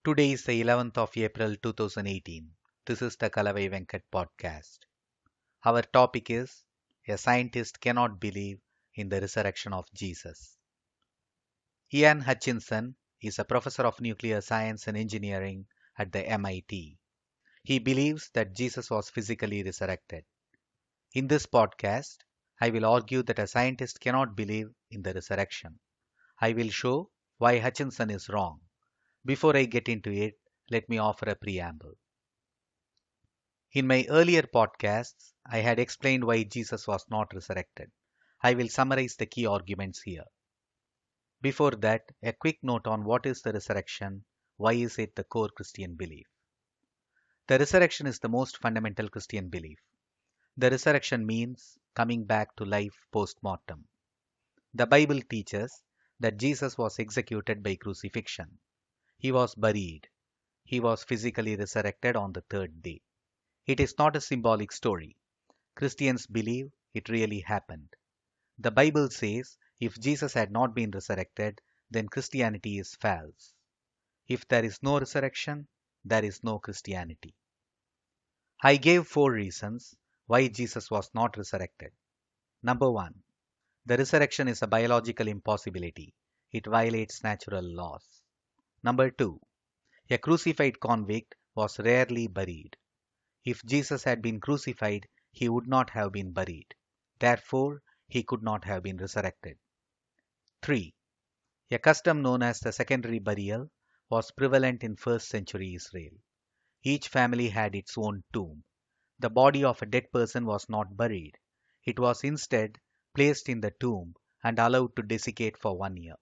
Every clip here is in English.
Today is the 11th of April 2018. This is the Kalavai Venkat podcast. Our topic is a scientist cannot believe in the resurrection of Jesus. Ian Hutchinson is a professor of nuclear science and engineering at the MIT. He believes that Jesus was physically resurrected. In this podcast, I will argue that a scientist cannot believe in the resurrection. I will show why Hutchinson is wrong. Before I get into it, let me offer a preamble. In my earlier podcasts, I had explained why Jesus was not resurrected. I will summarize the key arguments here. Before that, a quick note on what is the resurrection, why is it the core Christian belief. The resurrection is the most fundamental Christian belief. The resurrection means coming back to life post-mortem. The Bible teaches that Jesus was executed by crucifixion. He was buried. He was physically resurrected on the third day. It is not a symbolic story. Christians believe it really happened. The Bible says if Jesus had not been resurrected, then Christianity is false. If there is no resurrection, there is no Christianity. I gave 4 reasons why Jesus was not resurrected. Number 1. The resurrection is a biological impossibility. It violates natural laws. Number 2. A crucified convict was rarely buried. If Jesus had been crucified, he would not have been buried. Therefore, he could not have been resurrected. 3. A custom known as the secondary burial was prevalent in 1st century Israel. Each family had its own tomb. The body of a dead person was not buried. It was instead placed in the tomb and allowed to desiccate for 1 year.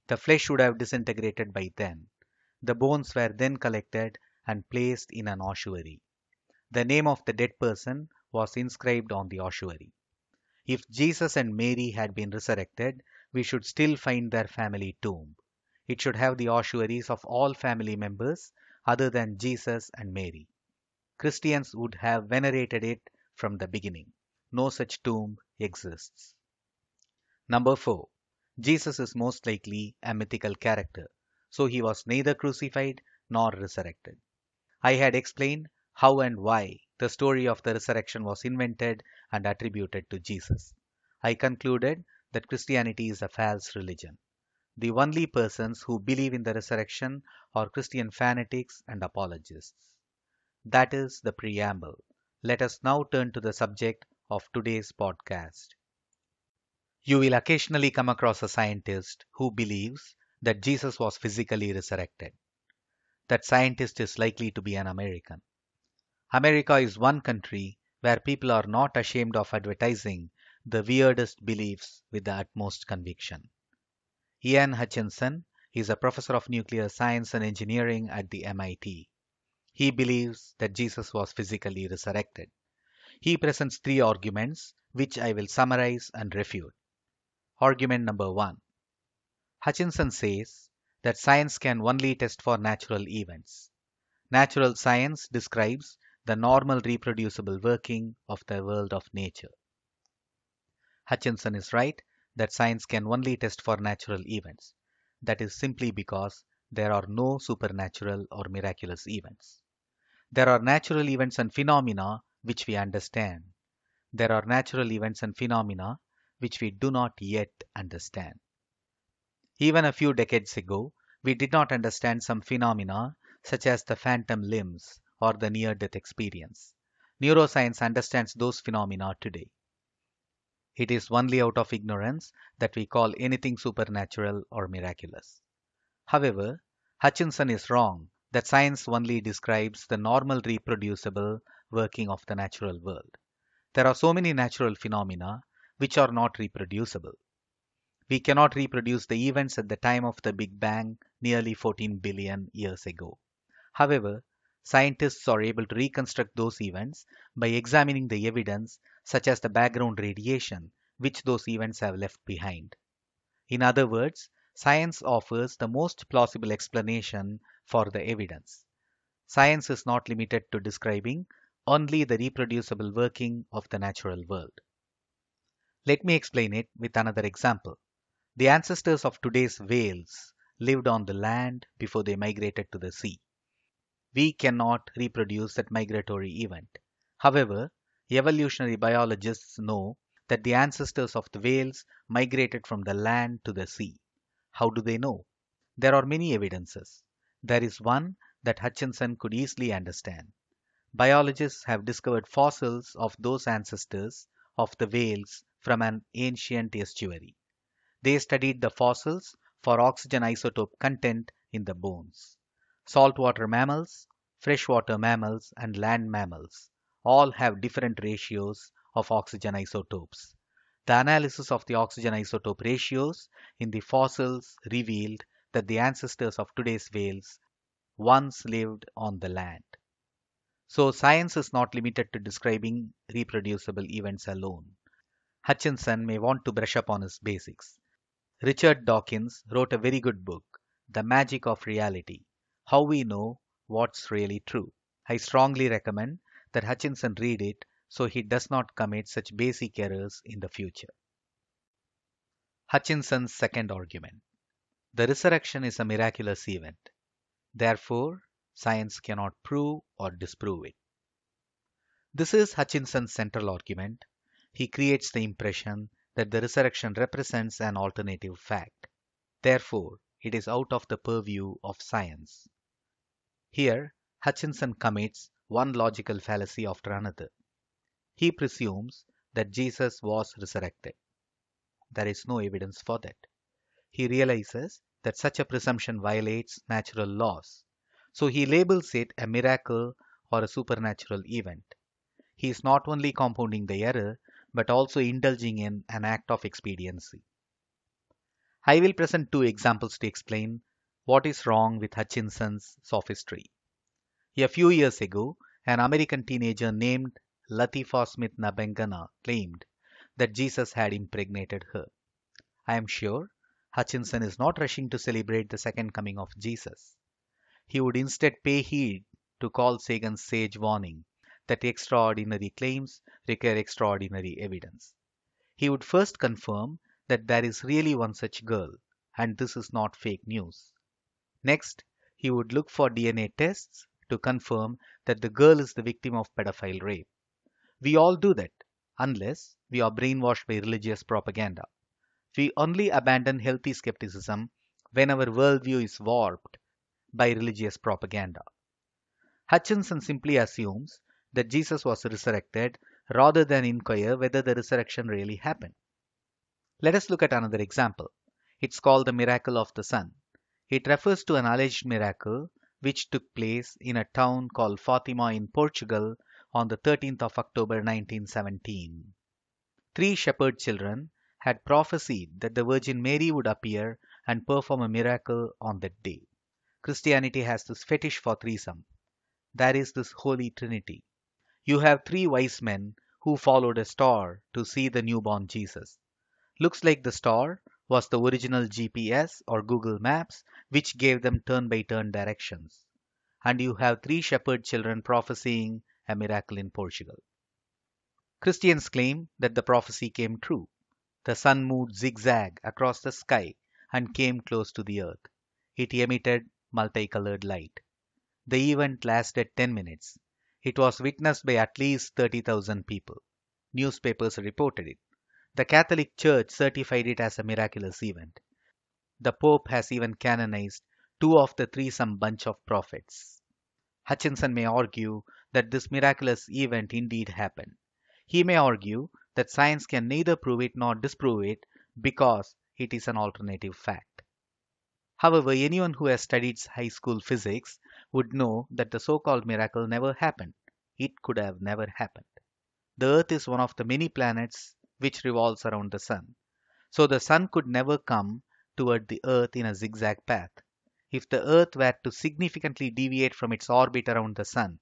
The flesh would have disintegrated by then. The bones were then collected and placed in an ossuary. The name of the dead person was inscribed on the ossuary. If Jesus and Mary had been resurrected, we should still find their family tomb. It should have the ossuaries of all family members other than Jesus and Mary. Christians would have venerated it from the beginning. No such tomb exists. Number 4. Jesus is most likely a mythical character, so he was neither crucified nor resurrected. I had explained how and why the story of the resurrection was invented and attributed to Jesus. I concluded that Christianity is a false religion. The only persons who believe in the resurrection are Christian fanatics and apologists. That is the preamble. Let us now turn to the subject of today's podcast. You will occasionally come across a scientist who believes that Jesus was physically resurrected. That scientist is likely to be an American. America is one country where people are not ashamed of advertising the weirdest beliefs with the utmost conviction. Ian Hutchinson is a professor of nuclear science and engineering at the MIT. He believes that Jesus was physically resurrected. He presents 3 arguments, which I will summarize and refute. Argument number 1. Hutchinson says that science can only test for natural events. Natural science describes the normal reproducible working of the world of nature. Hutchinson is right that science can only test for natural events. That is simply because there are no supernatural or miraculous events. There are natural events and phenomena which we understand. There are natural events and phenomena which we do not yet understand. Even a few decades ago, we did not understand some phenomena such as the phantom limbs or the near-death experience. Neuroscience understands those phenomena today. It is only out of ignorance that we call anything supernatural or miraculous. However, Hutchinson is wrong that science only describes the normal reproducible working of the natural world. There are so many natural phenomena which are not reproducible. We cannot reproduce the events at the time of the Big Bang nearly 14 billion years ago. However, scientists are able to reconstruct those events by examining the evidence such as the background radiation which those events have left behind. In other words, science offers the most plausible explanation for the evidence. Science is not limited to describing only the reproducible working of the natural world. Let me explain it with another example. The ancestors of today's whales lived on the land before they migrated to the sea. We cannot reproduce that migratory event. However, evolutionary biologists know that the ancestors of the whales migrated from the land to the sea. How do they know? There are many evidences. There is one that Hutchinson could easily understand. Biologists have discovered fossils of those ancestors of the whales from an ancient estuary. They studied the fossils for oxygen isotope content in the bones. Saltwater mammals, freshwater mammals, and land mammals all have different ratios of oxygen isotopes. The analysis of the oxygen isotope ratios in the fossils revealed that the ancestors of today's whales once lived on the land. So science is not limited to describing reproducible events alone. Hutchinson may want to brush up on his basics. Richard Dawkins wrote a very good book, The Magic of Reality: How We Know What's Really True. I strongly recommend that Hutchinson read it so he does not commit such basic errors in the future. Hutchinson's second argument. The resurrection is a miraculous event. Therefore, science cannot prove or disprove it. This is Hutchinson's central argument. He creates the impression that the resurrection represents an alternative fact. Therefore, it is out of the purview of science. Here, Hutchinson commits one logical fallacy after another. He presumes that Jesus was resurrected. There is no evidence for that. He realizes that such a presumption violates natural laws. So he labels it a miracle or a supernatural event. He is not only compounding the error, but also indulging in an act of expediency. I will present two examples to explain what is wrong with Hutchinson's sophistry. A few years ago, an American teenager named Latifah Smith Nabengana claimed that Jesus had impregnated her. I am sure Hutchinson is not rushing to celebrate the second coming of Jesus. He would instead pay heed to Carl Sagan's sage warning that extraordinary claims require extraordinary evidence. He would first confirm that there is really one such girl, and this is not fake news. Next, he would look for DNA tests to confirm that the girl is the victim of pedophile rape. We all do that, unless we are brainwashed by religious propaganda. We only abandon healthy skepticism when our worldview is warped by religious propaganda. Hutchinson simply assumes that Jesus was resurrected rather than inquire whether the resurrection really happened. Let us look at another example. It's called the miracle of the sun. It refers to an alleged miracle which took place in a town called Fatima in Portugal on the 13th of October 1917. Three shepherd children had prophesied that the Virgin Mary would appear and perform a miracle on that day. Christianity has this fetish for threesome. There is this Holy Trinity. You have three wise men who followed a star to see the newborn Jesus. Looks like the star was the original GPS or Google Maps, which gave them turn-by-turn directions. And you have three shepherd children prophesying a miracle in Portugal. Christians claim that the prophecy came true. The sun moved zigzag across the sky and came close to the earth. It emitted multicolored light. The event lasted 10 minutes. It was witnessed by at least 30,000 people. Newspapers reported it. The Catholic Church certified it as a miraculous event. The Pope has even canonized two of the threesome bunch of prophets. Hutchinson may argue that this miraculous event indeed happened. He may argue that science can neither prove it nor disprove it because it is an alternative fact. However, anyone who has studied high school physics would know that the so-called miracle never happened. It could have never happened. The Earth is one of the many planets which revolves around the Sun. So the Sun could never come toward the Earth in a zigzag path. If the Earth were to significantly deviate from its orbit around the Sun,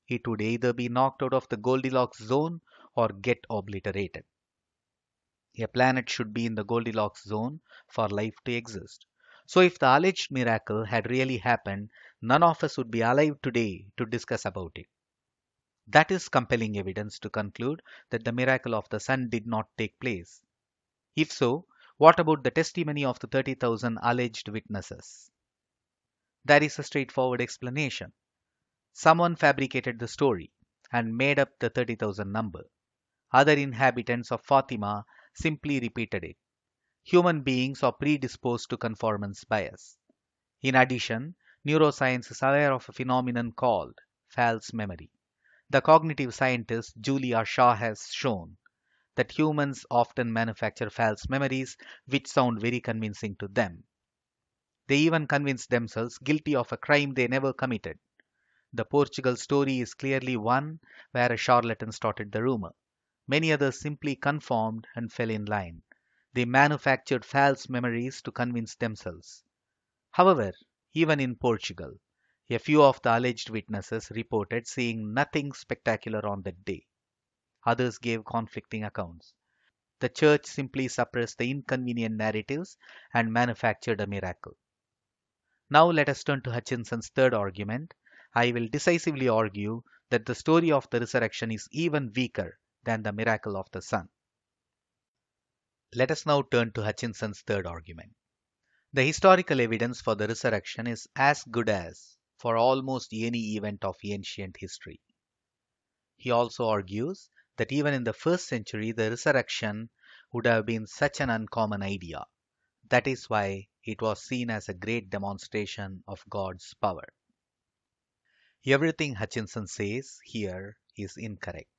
it would either be knocked out of the Goldilocks zone or get obliterated. A planet should be in the Goldilocks zone for life to exist. So if the alleged miracle had really happened, none of us would be alive today to discuss about it. That is compelling evidence to conclude that the miracle of the sun did not take place. If so, What about the testimony of the 30,000 alleged witnesses? There is a straightforward explanation. Someone fabricated the story and made up the 30,000 number. Other inhabitants of Fatima simply repeated it. Human beings are predisposed to conformance bias. In addition, neuroscience is aware of a phenomenon called false memory. The cognitive scientist Julia Shaw has shown that humans often manufacture false memories which sound very convincing to them. They even convince themselves guilty of a crime they never committed. The Portugal story is clearly one where a charlatan started the rumor. Many others simply conformed and fell in line. They manufactured false memories to convince themselves. However, even in Portugal, a few of the alleged witnesses reported seeing nothing spectacular on that day. Others gave conflicting accounts. The church simply suppressed the inconvenient narratives and manufactured a miracle. Now let us turn to Hutchinson's third argument. I will decisively argue that the story of the resurrection is even weaker than the miracle of the sun. Let us now turn to Hutchinson's third argument. The historical evidence for the resurrection is as good as for almost any event of ancient history. He also argues that even in the first century, the resurrection would have been such an uncommon idea. That is why it was seen as a great demonstration of God's power. Everything Hutchinson says here is incorrect.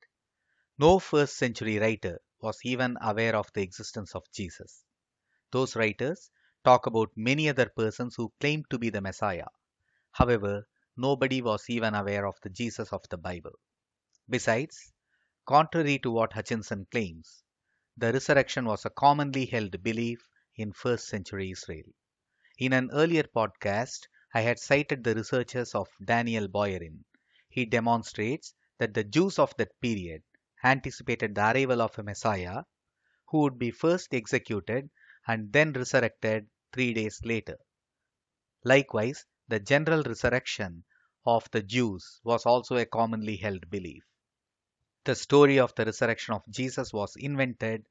No first century writer was even aware of the existence of Jesus. Those writers talk about many other persons who claimed to be the Messiah. However, nobody was even aware of the Jesus of the Bible. Besides, contrary to what Hutchinson claims, the resurrection was a commonly held belief in first century Israel. In an earlier podcast, I had cited the researches of Daniel Boyarin. He demonstrates that the Jews of that period anticipated the arrival of a Messiah who would be first executed and then resurrected 3 days later. Likewise, the general resurrection of the Jews was also a commonly held belief. The story of the resurrection of Jesus was invented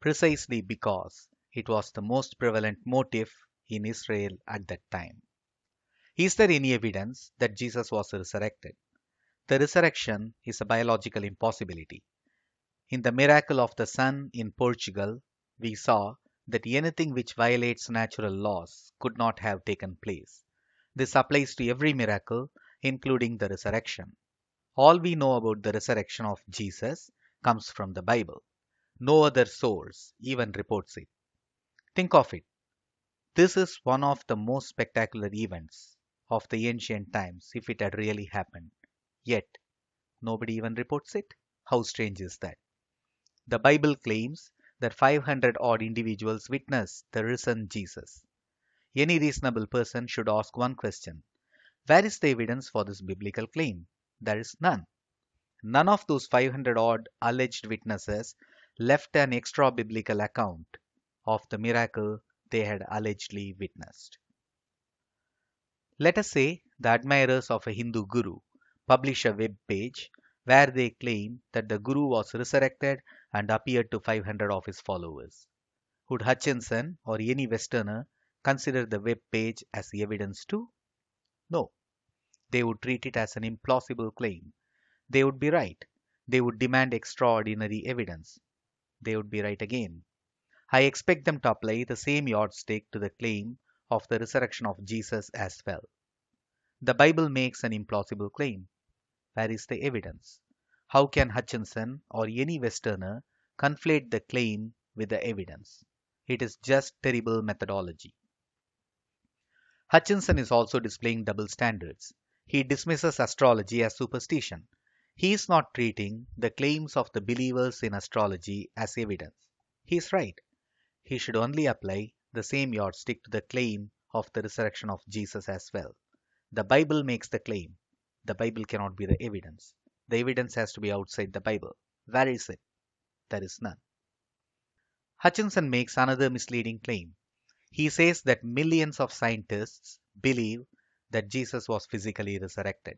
precisely because it was the most prevalent motive in Israel at that time. Is there any evidence that Jesus was resurrected? The resurrection is a biological impossibility. In the miracle of the sun in Portugal, we saw that anything which violates natural laws could not have taken place. This applies to every miracle, including the resurrection. All we know about the resurrection of Jesus comes from the Bible. No other source even reports it. Think of it. This is one of the most spectacular events of the ancient times if it had really happened. Yet, nobody even reports it. How strange is that? The Bible claims that 500 odd individuals witnessed the risen Jesus. Any reasonable person should ask one question. Where is the evidence for this biblical claim? There is none. None of those 500 odd alleged witnesses left an extra biblical account of the miracle they had allegedly witnessed. Let us say the admirers of a Hindu guru publish a web page where they claim that the guru was resurrected and appeared to 500 of his followers. Would Hutchinson or any Westerner consider the web page as evidence too? No. They would treat it as an implausible claim. They would be right. They would demand extraordinary evidence. They would be right again. I expect them to apply the same yardstick to the claim of the resurrection of Jesus as well. The Bible makes an implausible claim. Where is the evidence? How can Hutchinson or any Westerner conflate the claim with the evidence? It is just terrible methodology. Hutchinson is also displaying double standards. He dismisses astrology as superstition. He is not treating the claims of the believers in astrology as evidence. He is right. He should only apply the same yardstick to the claim of the resurrection of Jesus as well. The Bible makes the claim. The Bible cannot be the evidence. The evidence has to be outside the Bible. Where is it? There is none. Hutchinson makes another misleading claim. He says that millions of scientists believe that Jesus was physically resurrected.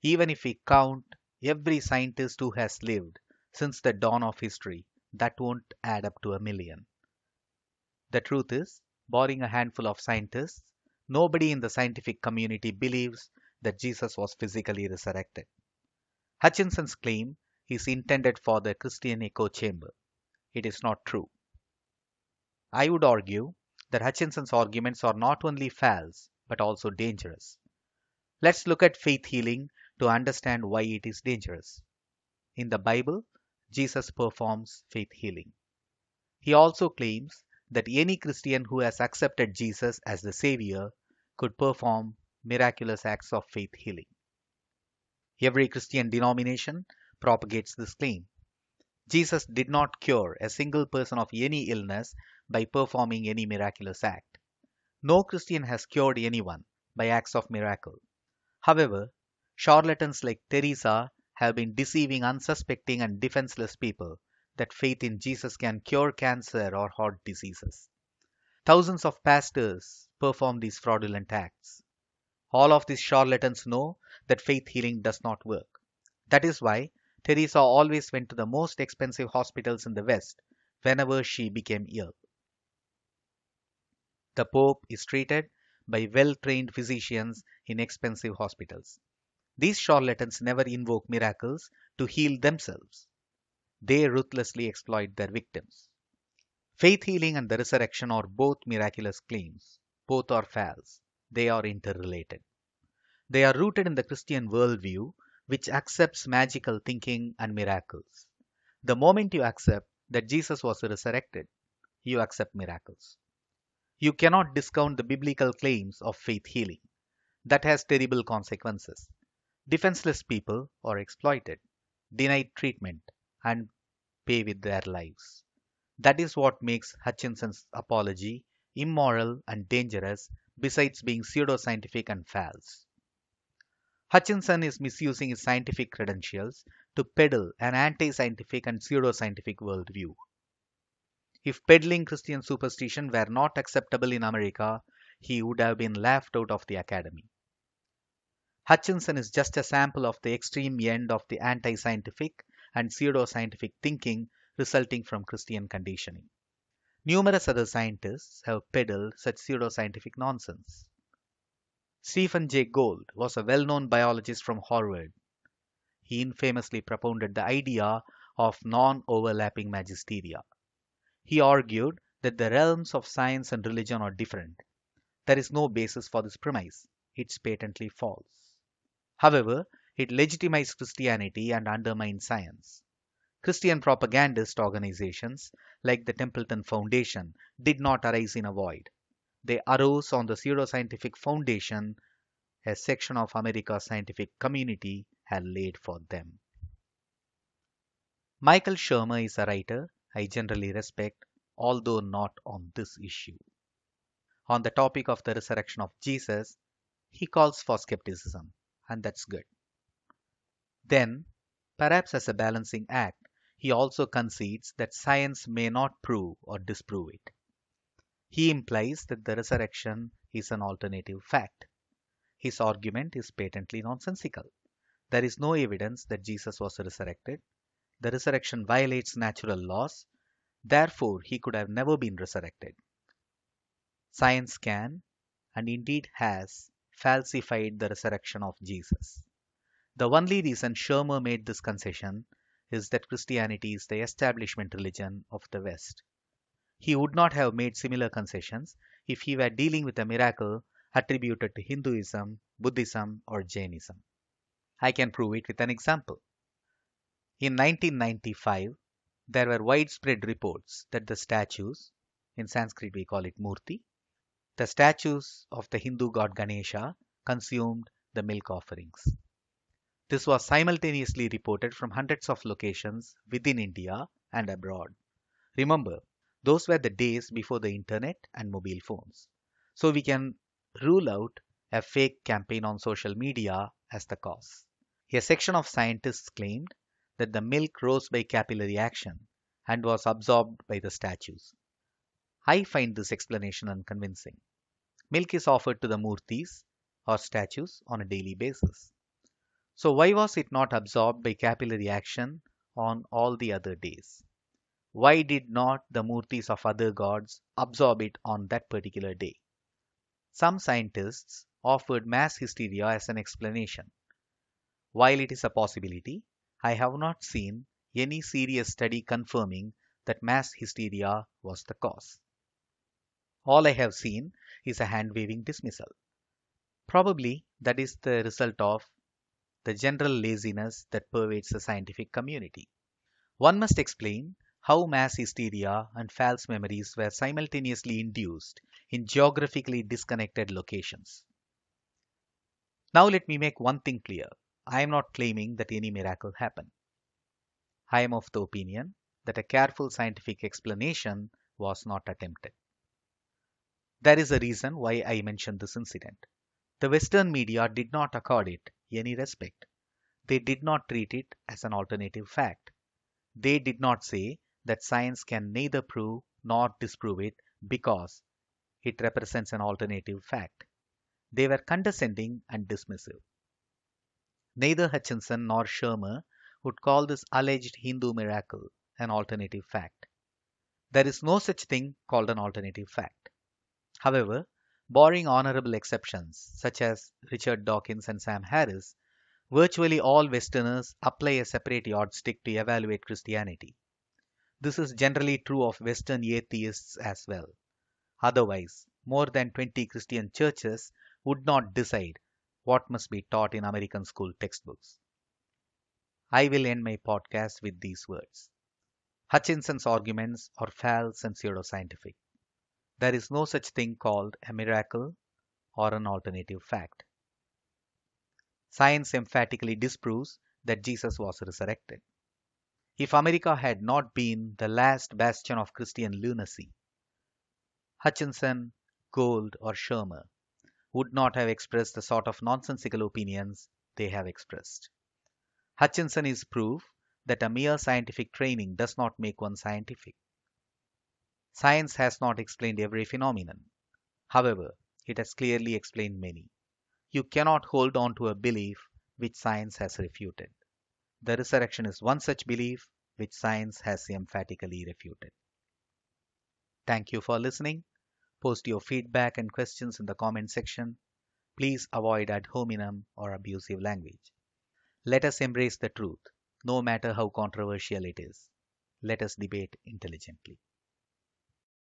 Even if we count every scientist who has lived since the dawn of history, that won't add up to 1 million. The truth is, barring a handful of scientists, nobody in the scientific community believes that Jesus was physically resurrected. Hutchinson's claim is intended for the Christian echo chamber. It is not true. I would argue that Hutchinson's arguments are not only false but also dangerous. Let's look at faith healing to understand why it is dangerous. In the Bible, Jesus performs faith healing. He also claims that any Christian who has accepted Jesus as the Savior could perform miraculous acts of faith healing. Every Christian denomination propagates this claim. Jesus did not cure a single person of any illness by performing any miraculous act. No Christian has cured anyone by acts of miracle. However, charlatans like Teresa have been deceiving unsuspecting and defenseless people that faith in Jesus can cure cancer or heart diseases. Thousands of pastors perform these fraudulent acts. All of these charlatans know that faith healing does not work. That is why Teresa always went to the most expensive hospitals in the West whenever she became ill. The Pope is treated by well-trained physicians in expensive hospitals. These charlatans never invoke miracles to heal themselves. They ruthlessly exploit their victims. Faith healing and the resurrection are both miraculous claims. Both are false. They are interrelated. They are rooted in the Christian worldview, which accepts magical thinking and miracles. The moment you accept that Jesus was resurrected, you accept miracles. You cannot discount the biblical claims of faith healing. That has terrible consequences. Defenseless people are exploited, denied treatment, and pay with their lives. That is what makes Hutchinson's apology immoral and dangerous, besides being pseudoscientific and false. Hutchinson is misusing his scientific credentials to peddle an anti-scientific and pseudoscientific worldview. If peddling Christian superstition were not acceptable in America, he would have been laughed out of the academy. Hutchinson is just a sample of the extreme end of the anti-scientific and pseudoscientific thinking resulting from Christian conditioning. Numerous other scientists have peddled such pseudoscientific nonsense. Stephen Jay Gould was a well-known biologist from Harvard. He infamously propounded the idea of non-overlapping magisteria. He argued that the realms of science and religion are different. There is no basis for this premise. It's patently false. However, it legitimized Christianity and undermined science. Christian propagandist organizations like the Templeton Foundation did not arise in a void. They arose on the pseudoscientific foundation a section of America's scientific community had laid for them. Michael Shermer is a writer I generally respect, although not on this issue. On the topic of the resurrection of Jesus, he calls for skepticism, and that's good. Then, perhaps as a balancing act, he also concedes that science may not prove or disprove it. He implies that the resurrection is an alternative fact. His argument is patently nonsensical. There is no evidence that Jesus was resurrected. The resurrection violates natural laws. Therefore, he could have never been resurrected. Science can, and indeed has, falsified the resurrection of Jesus. The only reason Shermer made this concession is that Christianity is the establishment religion of the West. He would not have made similar concessions if he were dealing with a miracle attributed to Hinduism, Buddhism, or Jainism. I can prove it with an example. In 1995, there were widespread reports that the statues, in Sanskrit we call it murti, the statues of the Hindu god Ganesha consumed the milk offerings. This was simultaneously reported from hundreds of locations within India and abroad. Remember, those were the days before the internet and mobile phones. So we can rule out a fake campaign on social media as the cause. A section of scientists claimed that the milk rose by capillary action and was absorbed by the statues. I find this explanation unconvincing. Milk is offered to the murtis or statues on a daily basis. So why was it not absorbed by capillary action on all the other days? Why did not the murtis of other gods absorb it on that particular day? Some scientists offered mass hysteria as an explanation. While it is a possibility, I have not seen any serious study confirming that mass hysteria was the cause. All I have seen is a hand waving dismissal. Probably that is the result of the general laziness that pervades the scientific community. One must explain how mass hysteria and false memories were simultaneously induced in geographically disconnected locations. Now, let me make one thing clear. I am not claiming that any miracle happened. I am of the opinion that a careful scientific explanation was not attempted. There is a reason why I mention this incident. The Western media did not accord it any respect. They did not treat it as an alternative fact. They did not say that science can neither prove nor disprove it because it represents an alternative fact. They were condescending and dismissive. Neither Hutchinson nor Shermer would call this alleged Hindu miracle an alternative fact. There is no such thing called an alternative fact. However, barring honorable exceptions such as Richard Dawkins and Sam Harris, virtually all Westerners apply a separate yardstick to evaluate Christianity. This is generally true of Western atheists as well. Otherwise, more than 20 Christian churches would not decide what must be taught in American school textbooks. I will end my podcast with these words. Hutchinson's arguments are false and pseudoscientific. There is no such thing called a miracle or an alternative fact. Science emphatically disproves that Jesus was resurrected. If America had not been the last bastion of Christian lunacy, Hutchinson, Gould, or Shermer would not have expressed the sort of nonsensical opinions they have expressed. Hutchinson is proof that a mere scientific training does not make one scientific. Science has not explained every phenomenon. However, it has clearly explained many. You cannot hold on to a belief which science has refuted. The resurrection is one such belief which science has emphatically refuted. Thank you for listening. Post your feedback and questions in the comment section. Please avoid ad hominem or abusive language. Let us embrace the truth, no matter how controversial it is. Let us debate intelligently.